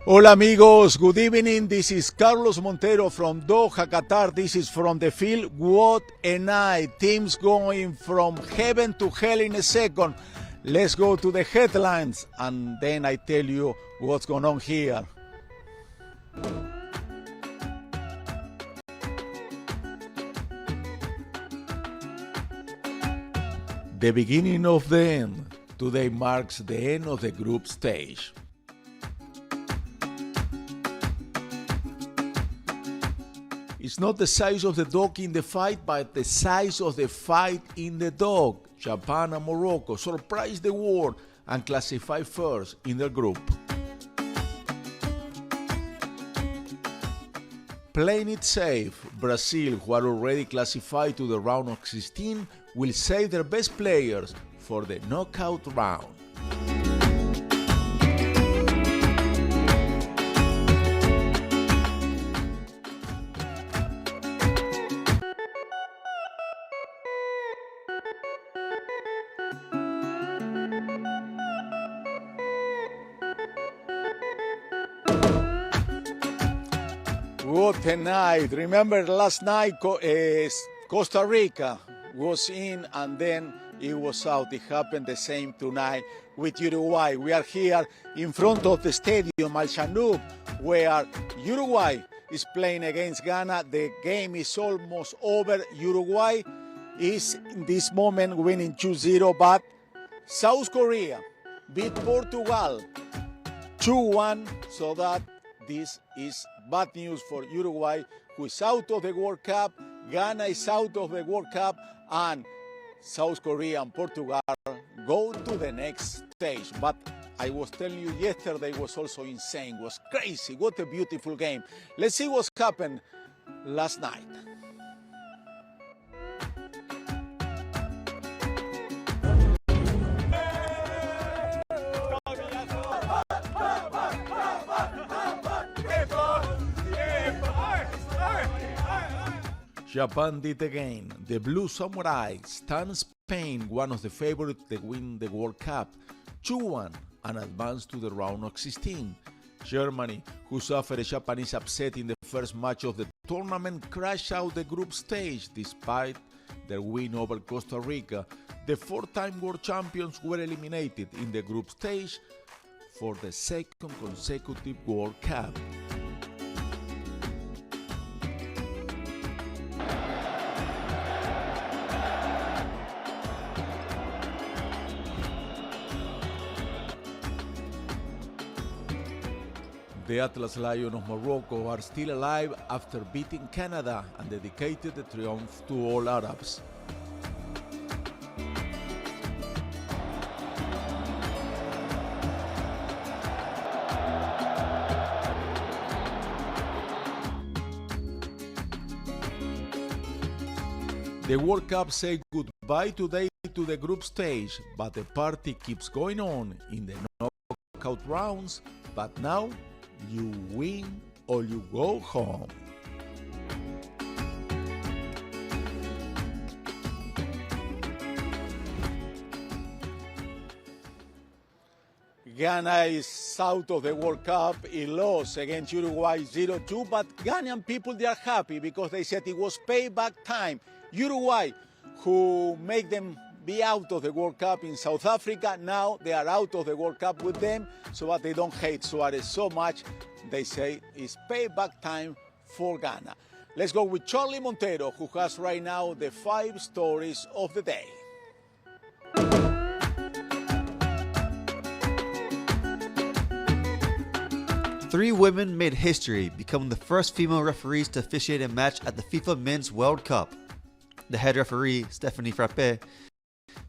Hola amigos, good evening. This is Carlos Montero from Doha, Qatar. This is from the field. What a night. Teams going from heaven to hell in a second. Let's go to the headlines and then I tell you what's going on here. The beginning of the end. Today marks the end of the group stage. It's not the size of the dog in the fight, but the size of the fight in the dog. Japan and Morocco surprised the world and classified first in their group. Playing it safe, Brazil, who are already classified to the round of 16, will save their best players for the knockout round. What a night. Remember last night Costa Rica was in and then it was out. It happened the same tonight with Uruguay. We are here in front of the stadium Al Shanoub where Uruguay is playing against Ghana. The game is almost over. Uruguay is in this moment winning 2-0, but South Korea beat Portugal 2-1, so that this is bad news for Uruguay, who is out of the World Cup. Ghana is out of the World Cup, and South Korea and Portugal go to the next stage. But I was telling you yesterday was also insane, was crazy. What a beautiful game. Let's see what's happened last night. Japan did again. The Blue Samurai stunned Spain, one of the favorites to win the World Cup, 2-1 and advanced to the round of 16. Germany, who suffered a Japanese upset in the first match of the tournament, crashed out the group stage despite their win over Costa Rica. The four-time world champions were eliminated in the group stage for the second consecutive World Cup. The Atlas Lions of Morocco are still alive after beating Canada and dedicated the triumph to all Arabs. The World Cup said goodbye today to the group stage, but the party keeps going on in the knockout rounds. But now, you win or you go home. Ghana is out of the World Cup. It lost against Uruguay 0-2, but Ghanaian people, they are happy because they said it was payback time. Uruguay, who made them be out of the World Cup in South Africa, now they are out of the World Cup with them, so that they don't hate Suarez so much. They say it's payback time for Ghana. Let's go with Charlie Montero, who has right now the 5 stories of the day. Three women made history, becoming the first female referees to officiate a match at the FIFA Men's World Cup. The head referee, Stéphanie Frappé,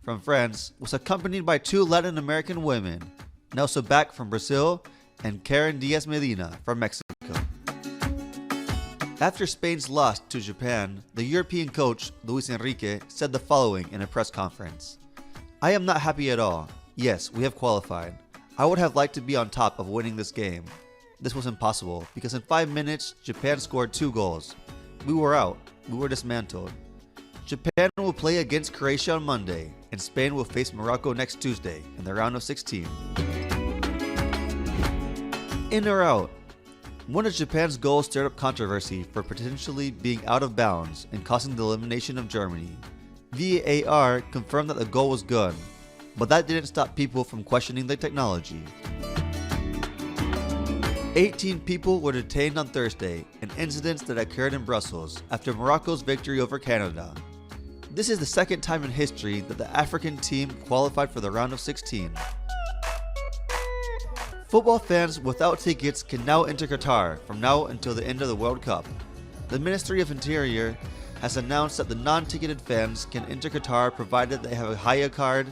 from France, was accompanied by 2 Latin American women, Nelsa Back from Brazil and Karen Diaz Medina from Mexico. After Spain's loss to Japan, the European coach, Luis Enrique, said the following in a press conference. "I am not happy at all. Yes, we have qualified. I would have liked to be on top of winning this game. This was impossible because in 5 minutes, Japan scored 2 goals. We were out. We were dismantled. Japan will play against Croatia on Monday, and Spain will face Morocco next Tuesday in the round of 16. In or out? One of Japan's goals stirred up controversy for potentially being out of bounds and causing the elimination of Germany. VAR confirmed that the goal was good, but that didn't stop people from questioning the technology. 18 people were detained on Thursday in incidents that occurred in Brussels after Morocco's victory over Canada. This is the second time in history that the African team qualified for the round of 16. Football fans without tickets can now enter Qatar from now until the end of the World Cup. The Ministry of Interior has announced that the non-ticketed fans can enter Qatar provided they have a Haya card,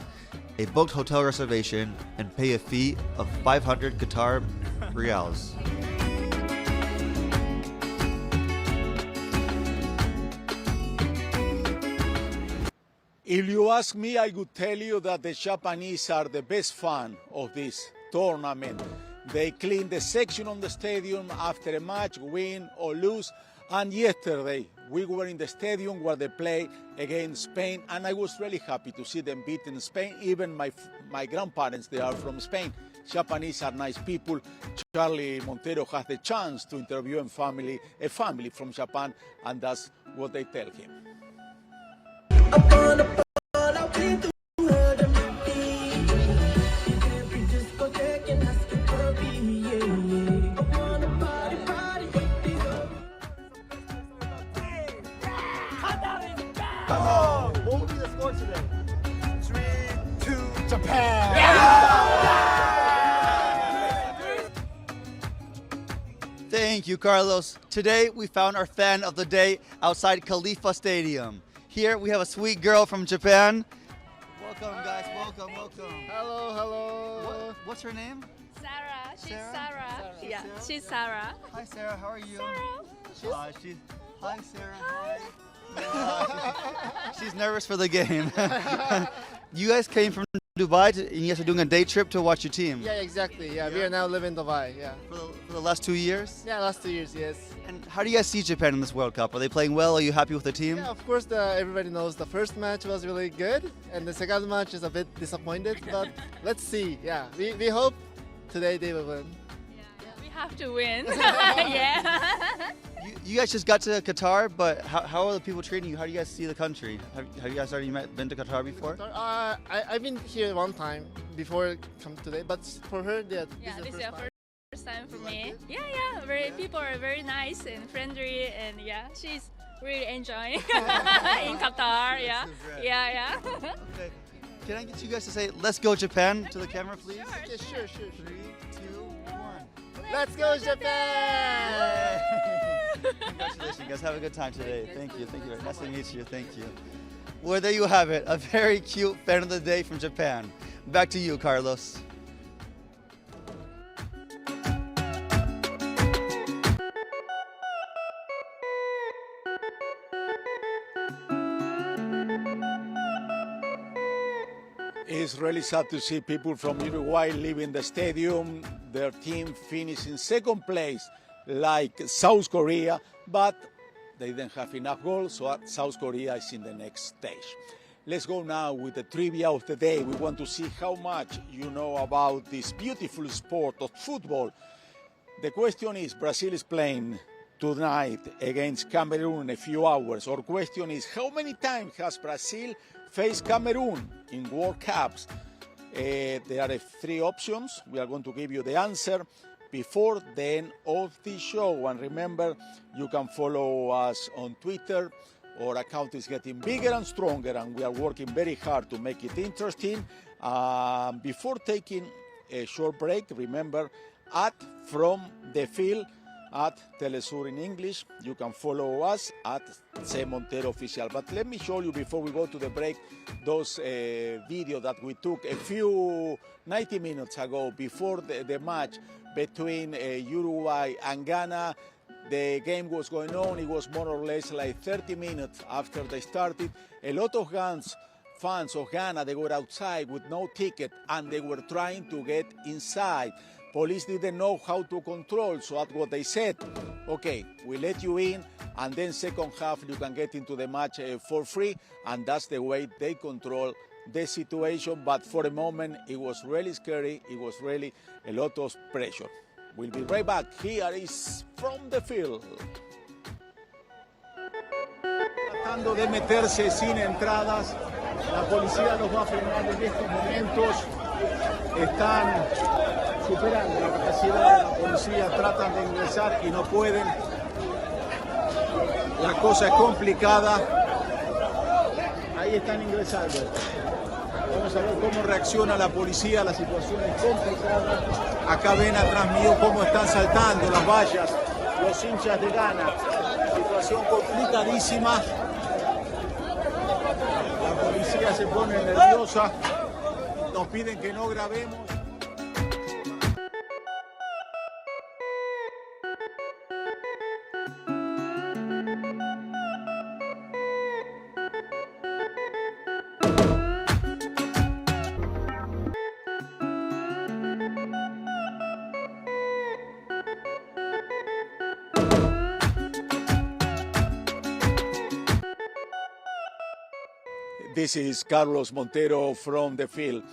a booked hotel reservation, and pay a fee of 500 Qatar Rials. If you ask me, I would tell you that the Japanese are the best fan of this tournament. They clean the section on the stadium after a match, win or lose. And yesterday, we were in the stadium where they play against Spain, and I was really happy to see them beating Spain. Even my grandparents, they are from Spain. Japanese are nice people. Charlie Montero has the chance to interview a family from Japan, and that's what they tell him. What will be the score today? 3-2 Japan! Thank you, Carlos. Today we found our fan of the day outside Khalifa Stadium. Here we have a sweet girl from Japan. Welcome, guys. Welcome. Hello. What's her name? Sarah. She's Sarah? Sarah. Yeah, Sarah? she's Sarah. Hi, Sarah. How are you? Sarah. Hi, Sarah. Hi. She's nervous for the game. You guys came from Dubai and you guys are doing a day trip to watch your team. Yeah, exactly. Yeah, we are now living in Dubai. Yeah. For the last 2 years? Yeah, last 2 years, yes. And how do you guys see Japan in this World Cup? Are they playing well? Are you happy with the team? Yeah, of course, everybody knows the first match was really good, and the second match is a bit disappointed, but let's see. Yeah, we hope today they will win. Yeah, we have to win. Yeah. You guys just got to Qatar, but how are the people treating you? How do you guys see the country? Have you guys already been to Qatar before? I've been here one time before come today, but for her, Yeah, this is the first time for me. Yeah. People are very nice and friendly, and yeah, she's really enjoying in Qatar. Yeah. Yeah. Okay. Can I get you guys to say, let's go Japan to the camera, please? Yeah, sure. 3, 2, 1. Let's go Japan! Congratulations, guys. Have a good time today. Thank you. Nice to meet you. Thank you. Well, there you have it. A very cute fan of the day from Japan. Back to you, Carlos. It's really sad to see people from Uruguay leaving the stadium. Their team finished in second place, like South Korea, but they didn't have enough goals, so South Korea is in the next stage. Let's go now with the trivia of the day. We want to see how much you know about this beautiful sport of football. The question is, Brazil is playing tonight against Cameroon in a few hours. Our question is, how many times has Brazil faced Cameroon in World Cups? There are 3 options. We are going to give you the answer before the end of the show. And remember, you can follow us on Twitter. Our account is getting bigger and stronger, and we are working very hard to make it interesting. Before taking a short break, remember, @From the Field, @TeleSUR in English. You can follow us @Montero Official. But let me show you before we go to the break those video that we took a few 90 minutes ago before the match between Uruguay and Ghana. The game was going on. It was more or less like 30 minutes after they started. A lot of fans of Ghana, they were outside with no ticket, and they were trying to get inside. Police didn't know how to control, so that's what they said. Okay, we let you in, and then second half you can get into the match for free, and that's the way they control the situation. But for a moment, it was really scary. It was really a lot of pressure. We'll be right back. Here is From the Field. Tratando de meterse sin entradas, la policía los va a frenar en estos momentos. Están superando la capacidad de la policía, tratan de ingresar y no pueden. La cosa es complicada. Ahí están ingresando. Vamos a ver cómo reacciona la policía. La situación es complicada. Acá ven atrás mío cómo están saltando las vallas los hinchas de Ghana. Situación complicadísima. La policía se pone nerviosa. Nos piden que no grabemos. This is Carlos Montero from the field.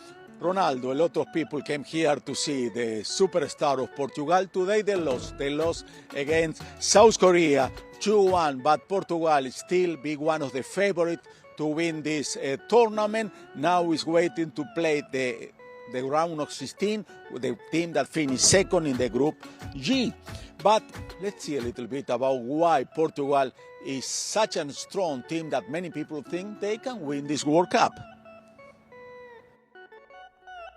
Ronaldo, a lot of people came here to see the superstar of Portugal. Today they lost. They lost against South Korea 2-1, but Portugal still be one of the favorites to win this tournament. Now is waiting to play the round of 16 with the team that finished second in the Group G. But let's see a little bit about why Portugal is such a strong team that many people think they can win this World Cup.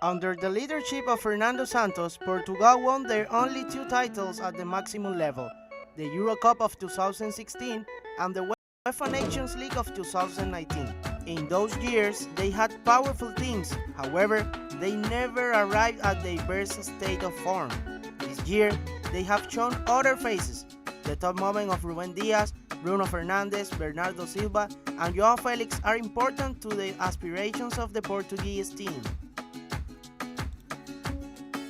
Under the leadership of Fernando Santos, Portugal won their only 2 titles at the maximum level, the Euro Cup of 2016 and the UEFA Nations League of 2019. In those years, they had powerful teams, however, they never arrived at their best state of form. This year, they have shown other faces. The top moment of Rubén Díaz, Bruno Fernandes, Bernardo Silva, and João Felix are important to the aspirations of the Portuguese team.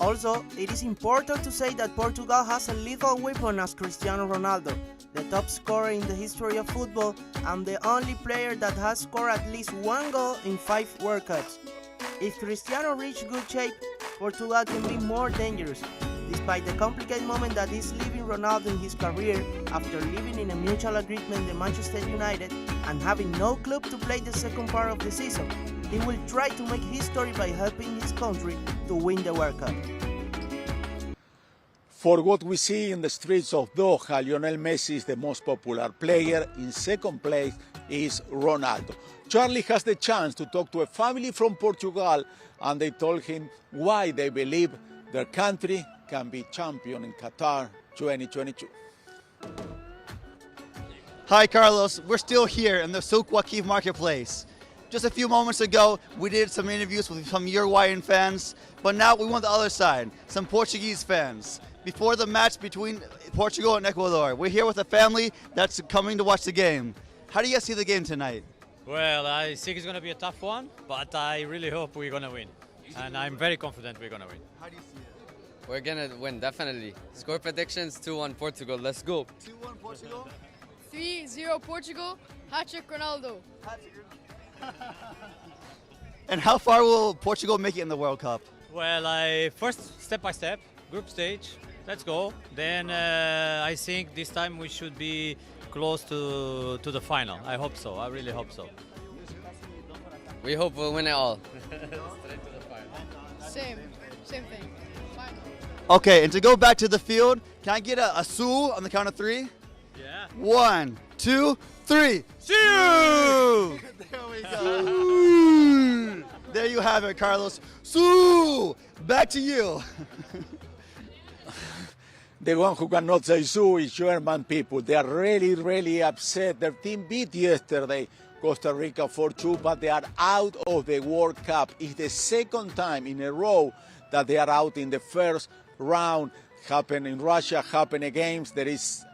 Also, it is important to say that Portugal has a lethal weapon as Cristiano Ronaldo, the top scorer in the history of football and the only player that has scored at least 1 goal in 5 World Cups. If Cristiano reaches good shape, Portugal can be more dangerous. Despite the complicated moment that is leaving Ronaldo in his career after living in a mutual agreement in Manchester United and having no club to play the second part of the season, he will try to make history by helping his country to win the World Cup. For what we see in the streets of Doha, Lionel Messi is the most popular player. In second place is Ronaldo. Charlie has the chance to talk to a family from Portugal, and they told him why they believe their country can be champion in Qatar 2022. Hi, Carlos. We're still here in the Souk Waqif Marketplace. Just a few moments ago, we did some interviews with some Uruguayan fans, but now we want the other side, some Portuguese fans. Before the match between Portugal and Ecuador, we're here with a family that's coming to watch the game. How do you guys see the game tonight? Well, I think it's going to be a tough one, but I really hope we're going to win. And I'm very confident we're going to win. How do you see it? We're going to win, definitely. Score predictions, 2-1 Portugal. Let's go. 2-1 Portugal? 3-0 Portugal, hat-trick Ronaldo. And how far will Portugal make it in the World Cup? Well, first step by step, group stage. Let's go. Then I think this time we should be close to the final. I hope so. I really hope so. We hope we'll win it all. Same thing. Final. Okay, and to go back to the field, can I get a Su on the count of 3? Yeah. 1, 2, 3. Su! There we go. There you have it, Carlos. Su! Back to you. The one who cannot say so is German people. They are really, really upset. Their team beat yesterday Costa Rica 4-2, but they are out of the World Cup. It's the second time in a row that they are out in the first round. Happened in Russia, happened again. There is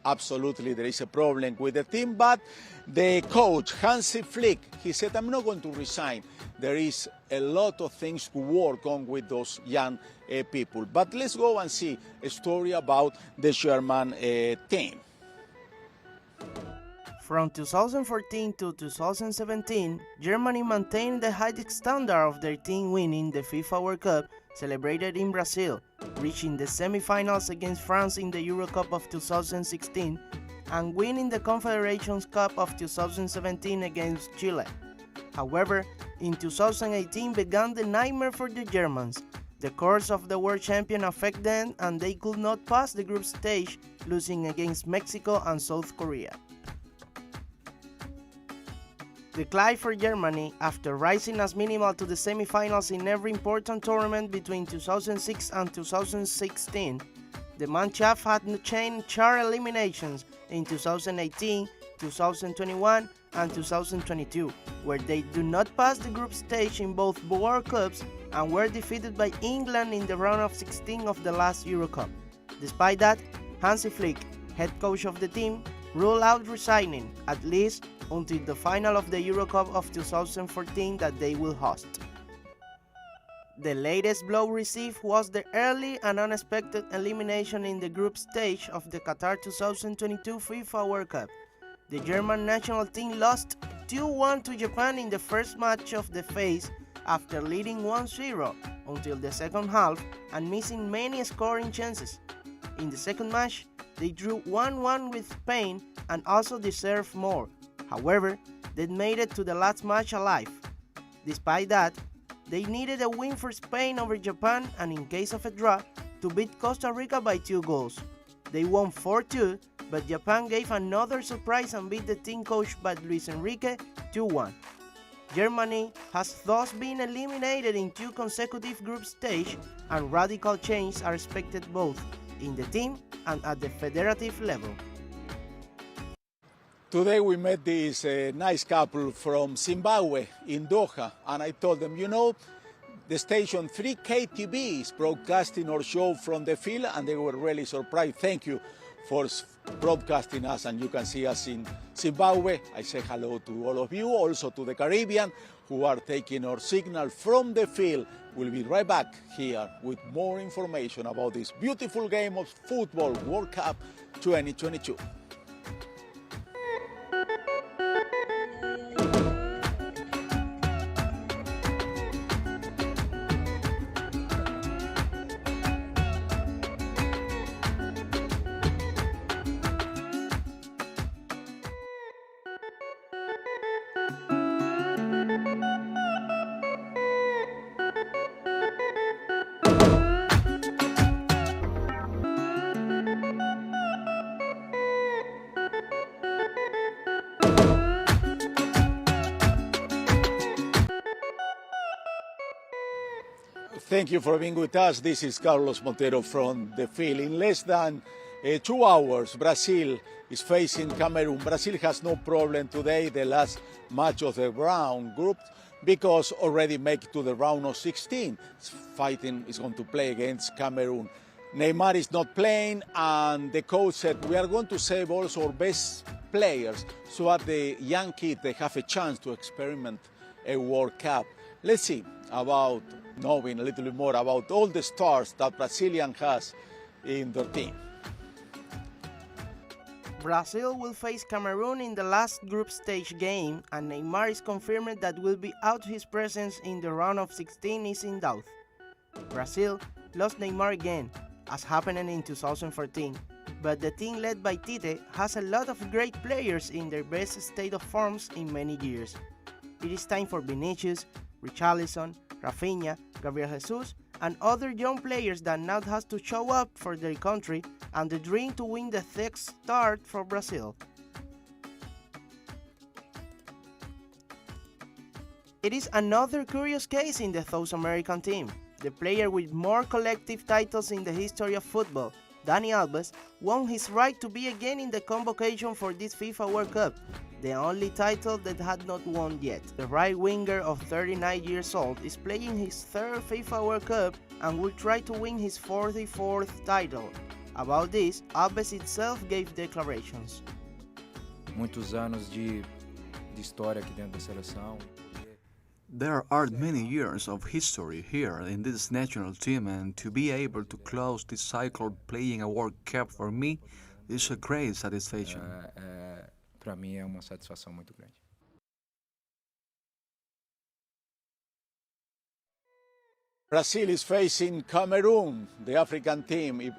a problem with the team, but the coach, Hansi Flick, he said, I'm not going to resign. There is a lot of things to work on with those young people. But let's go and see a story about the German team. From 2014 to 2017, Germany maintained the high standard of their team winning the FIFA World Cup celebrated in Brazil, reaching the semi-finals against France in the Euro Cup of 2016 and winning the Confederations Cup of 2017 against Chile. However, in 2018 began the nightmare for the Germans. The course of the world champion affected them and they could not pass the group stage, losing against Mexico and South Korea. The climb for Germany, after rising as minimal to the semi-finals in every important tournament between 2006 and 2016, the Mannschaft had changed chart eliminations in 2018, 2021 and 2022, where they do not pass the group stage in both World Cups and were defeated by England in the round of 16 of the last Euro Cup. Despite that, Hansi Flick, head coach of the team, ruled out resigning, at least until the final of the Euro Cup of 2014 that they will host. The latest blow received was the early and unexpected elimination in the group stage of the Qatar 2022 FIFA World Cup. The German national team lost 2-1 to Japan in the first match of the phase after leading 1-0 until the second half and missing many scoring chances. In the second match, they drew 1-1 with Spain and also deserved more. However, they made it to the last match alive. Despite that, they needed a win for Spain over Japan and in case of a draw, to beat Costa Rica by 2 goals. They won 4-2, but Japan gave another surprise and beat the team coached by Luis Enrique 2-1. Germany has thus been eliminated in 2 consecutive group stages and radical changes are expected both in the team and at the federative level. Today we met this nice couple from Zimbabwe in Doha, and I told them, you know, the station 3KTV is broadcasting our show from the field, and they were really surprised. Thank you for broadcasting us, and you can see us in Zimbabwe. I say hello to all of you, also to the Caribbean, who are taking our signal from the field. We'll be right back here with more information about this beautiful game of football, World Cup 2022. Thank you for being with us. This is Carlos Montero from the field. In less than 2 hours, Brazil is facing Cameroon. Brazil has no problem today, the last match of the round group, because already make it to the round of 16. Fighting is going to play against Cameroon. Neymar is not playing, and the coach said, we are going to save also our best players so that the young kids, they have a chance to experiment a World Cup. Let's see about knowing a little bit more about all the stars that Brazilian has in their team. Brazil will face Cameroon in the last group stage game, and Neymar is confirmed that will be out. His presence in the round of 16 is in doubt. Brazil lost Neymar again, as happened in 2014, but the team led by Tite has a lot of great players in their best state of forms in many years. It is time for Vinicius, Richarlison, Rafinha, Gabriel Jesus, and other young players that now has to show up for their country and the dream to win the sixth start for Brazil. It is another curious case in the South American team. The player with more collective titles in the history of football, Dani Alves, won his right to be again in the convocation for this FIFA World Cup, the only title that had not won yet. The right winger of 39 years old is playing his third FIFA World Cup and will try to win his 44th title. About this, Alves itself gave declarations. Muitos anos de história aqui dentro da seleção. There are many years of history here in this national team, and to be able to close this cycle playing a World Cup for me is a great satisfaction. Para mim é uma satisfação muito grande. Brazil is facing Cameroon, the African team,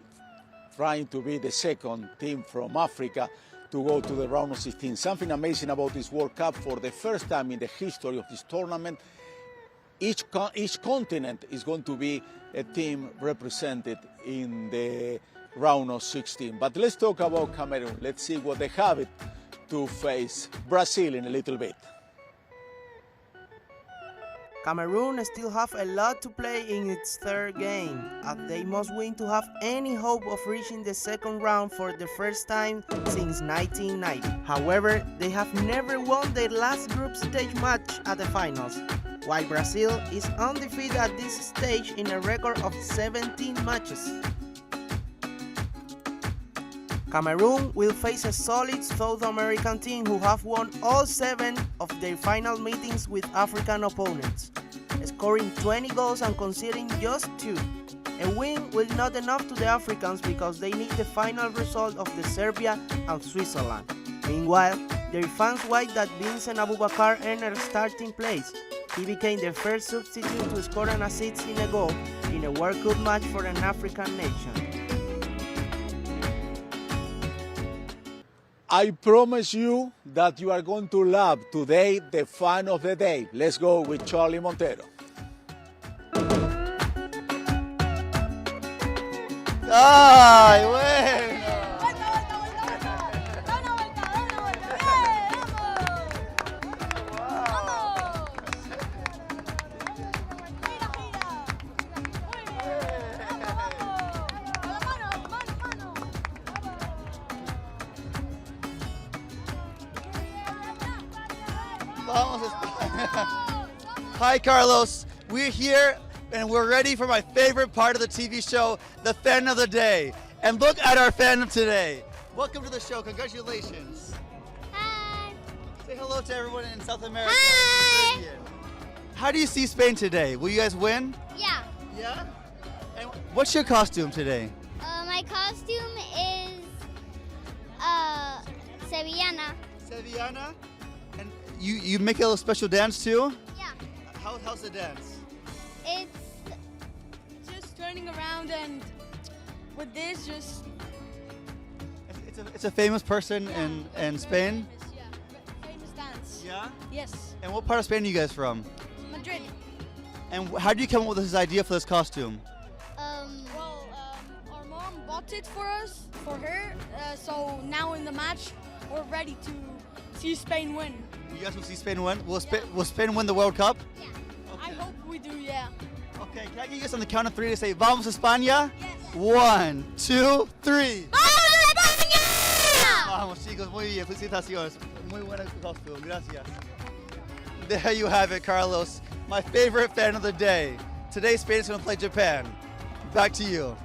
trying to be the second team from Africa to go to the round of 16. Something amazing about this World Cup, for the first time in the history of this tournament, each continent is going to be a team represented in the round of 16. But let's talk about Cameroon. Let's see what they have it to face Brazil in a little bit. Cameroon still have a lot to play in its third game, as they must win to have any hope of reaching the second round for the first time since 1990. However, they have never won their last group stage match at the finals, while Brazil is undefeated at this stage in a record of 17 matches. Cameroon will face a solid South American team who have won all 7 of their final meetings with African opponents, scoring 20 goals and conceding just 2. A win will not enough to the Africans because they need the final result of the Serbia and Switzerland. Meanwhile, their fans wish that Vincent Aboubakar earned a starting place. He became the first substitute to score an assist in a goal in a World Cup match for an African nation. I promise you that you are going to love today the fan of the day. Let's go with Charlie Montero. ¡Ay, bueno! Hi, Carlos. We're here and we're ready for my favorite part of the TV show, the fan of the day. And look at our fan of today. Welcome to the show. Congratulations. Hi. Say hello to everyone in South America. Hi. And the Caribbean. How do you see Spain today? Will you guys win? Yeah. Yeah? And what's your costume today? My costume is Sevillana. Sevillana? And you make a little special dance too? Yeah. How's the dance? It's just turning around and with this just... It's a famous person in Spain? Famous, yeah. Famous dance. Yeah? Yes. And what part of Spain are you guys from? Madrid. And how did you come up with this idea for this costume? Well, our mom bought it for us, for her, so now in the match, we're ready to see Spain win. You guys will see Spain win? Will Spain win the World Cup? Yeah. I hope we do, yeah. Okay, can I get you guys on the count of 3 to say Vamos España? Yes. 1, 2, 3. ¡Vamos, España! Vamos chicos, muy bien, felicitaciones. Muy buena costume, gracias. There you have it, Carlos. My favorite fan of the day. Today Spain is going to play Japan. Back to you.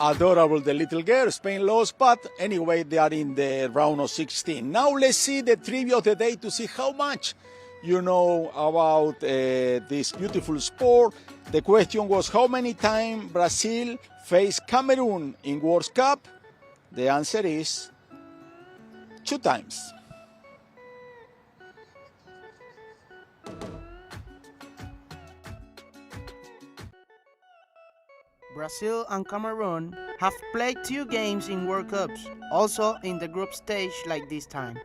Adorable, the little girl. Spain lost, but anyway, they are in the round of 16. Now let's see the trivia of the day to see how much you know about this beautiful sport. The question was, how many times Brazil faced Cameroon in World Cup? The answer is 2 times. Brazil and Cameroon have played 2 games in World Cups, also in the group stage like this time.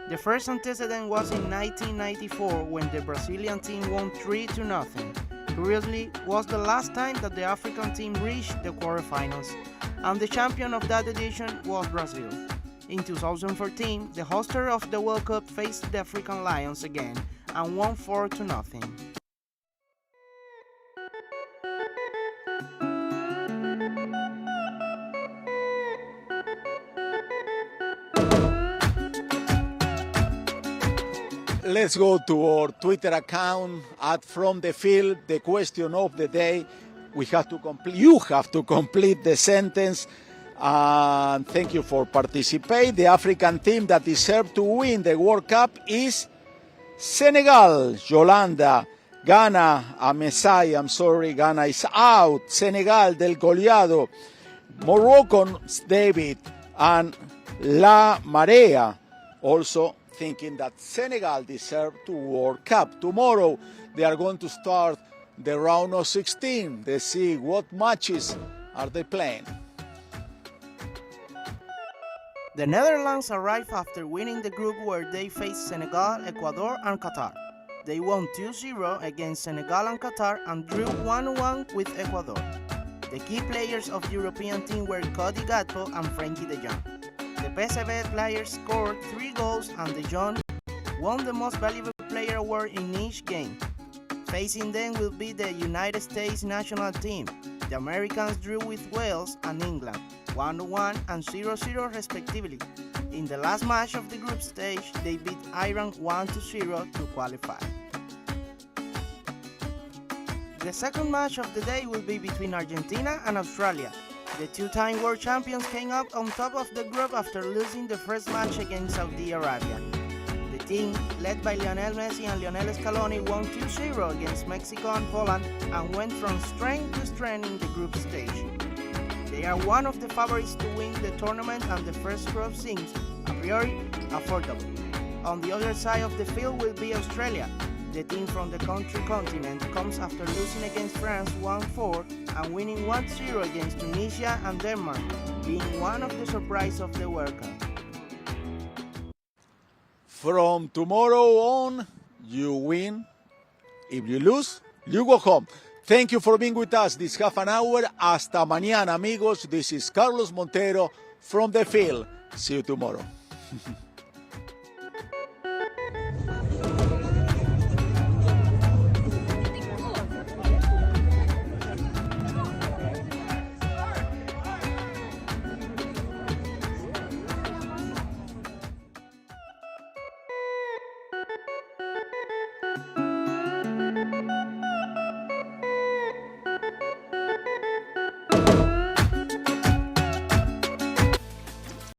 The first antecedent was in 1994 when the Brazilian team won 3-0. Curiously, was the last time that the African team reached the quarterfinals, and the champion of that edition was Brazil. In 2014, the hoster of the World Cup faced the African Lions again and won 4-0. Let's go to our Twitter account at From the Field. The question of the day, you have to complete the sentence. And thank you for participating. The African team that deserved to win the World Cup is Senegal. Yolanda. Ghana, Ghana is out. Senegal del goleado Morocco's David and La Marea also thinking that Senegal deserves to World Cup. Tomorrow they are going to start the round of 16. They see what matches are they playing. The Netherlands arrived after winning the group where they faced Senegal, Ecuador, and Qatar. They won 2-0 against Senegal and Qatar and drew 1-1 with Ecuador. The key players of the European team were Cody Gakpo and Frenkie de Jong. The PSV players scored 3 goals and de Jong won the Most Valuable Player award in each game. Facing them will be the United States national team. The Americans drew with Wales and England, 1-1 and 0-0 respectively. In the last match of the group stage, they beat Iran 1-0 to qualify. The second match of the day will be between Argentina and Australia. The two-time world champions came up on top of the group after losing the first match against Saudi Arabia. The team, led by Lionel Messi and Lionel Scaloni, won 2-0 against Mexico and Poland and went from strength to strength in the group stage. They are one of the favorites to win the tournament and the first group seems, a priori, affordable. On the other side of the field will be Australia. The team from the country continent comes after losing against France 1-4 and winning 1-0 against Tunisia and Denmark, being one of the surprises of the World Cup. From tomorrow on, you win. If you lose, you go home. Thank you for being with us this half an hour. Hasta mañana, amigos. This is Carlos Montero from the field. See you tomorrow.